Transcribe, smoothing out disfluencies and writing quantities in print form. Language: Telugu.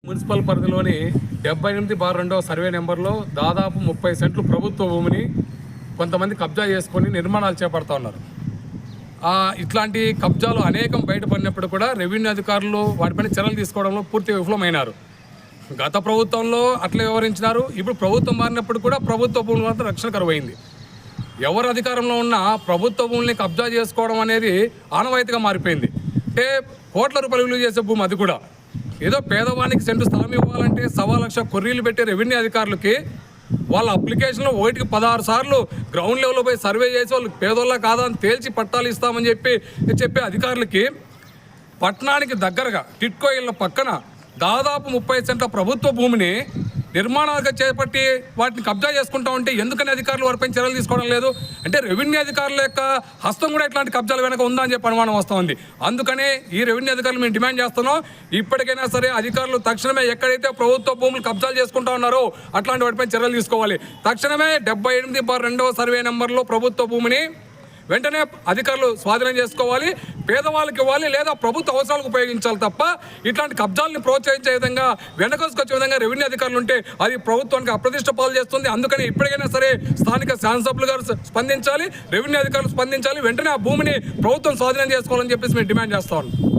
మున్సిపల్ పరిధిలోని 78/2వ సర్వే నెంబర్లో దాదాపు 30 సెంట్లు ప్రభుత్వ భూమిని కొంతమంది కబ్జా చేసుకొని నిర్మాణాలు చేపడతా ఉన్నారు. ఇట్లాంటి కబ్జాలు అనేకం బయటపడినప్పుడు కూడా రెవెన్యూ అధికారులు వాటిపైన చర్యలు తీసుకోవడంలో పూర్తిగా విఫలమైనారు. గత ప్రభుత్వంలో అట్లా వివరించినారు. ఇప్పుడు ప్రభుత్వం మారినప్పుడు కూడా ప్రభుత్వ భూముల వద్ద రక్షణ కరువైంది. ఎవరు అధికారంలో ఉన్నా ప్రభుత్వ భూముల్ని కబ్జా చేసుకోవడం అనేది ఆనవాయితీగా మారిపోయింది. అంటే కోట్ల రూపాయలు విలువ చేసే భూమి అది కూడా. ఏదో పేదవానికి సెంటు స్థలం ఇవ్వాలంటే 1,00,000 కొర్రీలు పెట్టే రెవెన్యూ అధికారులకి వాళ్ళ అప్లికేషన్లో 1కి 16 సార్లు గ్రౌండ్ లెవెల్లో పోయి సర్వే చేసి వాళ్ళు పేదోళ్ళ కాదా అని తేల్చి పట్టాలు ఇస్తామని చెప్పే అధికారులకి పట్టణానికి దగ్గరగా టిట్కో ఇళ్ళ పక్కన దాదాపు 30 సెంట్ల ప్రభుత్వ భూమిని నిర్మాణాలుగా చేపట్టి వాటిని కబ్జా చేసుకుంటా ఉంటే ఎందుకని అధికారులు వారిపై చర్యలు తీసుకోవడం లేదు? అంటే రెవెన్యూ అధికారుల యొక్క హస్తం కూడా ఇట్లాంటి కబ్జాల వెనక ఉందా అని చెప్పి అనుమానం వస్తూ ఉంది. అందుకనే ఈ రెవెన్యూ అధికారులు మేము డిమాండ్ చేస్తున్నాం, ఇప్పటికైనా సరే అధికారులు తక్షణమే ఎక్కడైతే ప్రభుత్వ భూములు కబ్జాలు చేసుకుంటా ఉన్నారో అట్లాంటి వాటిపై చర్యలు తీసుకోవాలి. తక్షణమే 78/2వ సర్వే నెంబర్లో ప్రభుత్వ భూమిని వెంటనే అధికారులు స్వాధీనం చేసుకోవాలి, పేదవాళ్ళకి ఇవ్వాలి, లేదా ప్రభుత్వ అవసరాలకు ఉపయోగించాలి తప్ప ఇట్లాంటి కబ్జాలను ప్రోత్సహించే విధంగా వెనకొసుకొచ్చే విధంగా రెవెన్యూ అధికారులు ఉంటే అది ప్రభుత్వానికి అప్రతిష్ట పాలు చేస్తుంది. అందుకని ఇప్పటికైనా సరే స్థానిక శాసనసభ్యులు గారు స్పందించాలి, రెవెన్యూ అధికారులు స్పందించాలి, వెంటనే ఆ భూమిని ప్రభుత్వం స్వాధీనం చేసుకోవాలని చెప్పేసి మేము డిమాండ్ చేస్తా ఉన్నాం.